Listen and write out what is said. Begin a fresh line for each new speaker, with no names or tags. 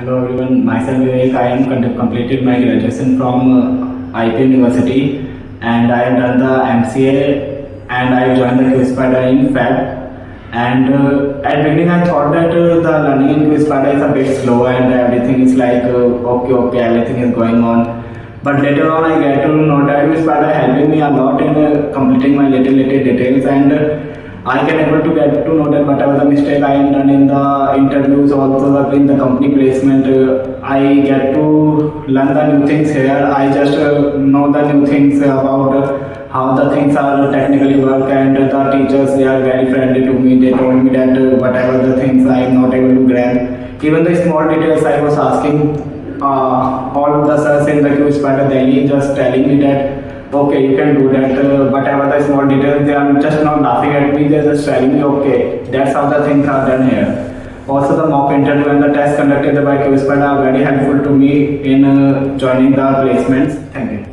Hello everyone, myself Vivek. I am completed my graduation from IP University and I have done the MCA and I joined the QSpiders in Feb. And at beginning I thought that the learning in QSpiders is a bit slow and everything is like okay, everything is going on. But later on I get to know that QSpiders helping me a lot in completing my little details, and I can able to get to know that whatever the mistake I am done in the interviews, also in the company placement, I get to learn the new things here. I just know the new things about how the things are technically work, and the teachers, they are very friendly to me. They told me that whatever the things I am not able to grab, even the small details I was asking, all of the sirs in the QSpiders Delhi just telling me that okay, you can do that, whatever the small details, they are just not laughing at me, they're just telling me okay, that's how the things are done here. Also the mock interview and the test conducted by QSpiders are very helpful to me in joining the placements. Thank you.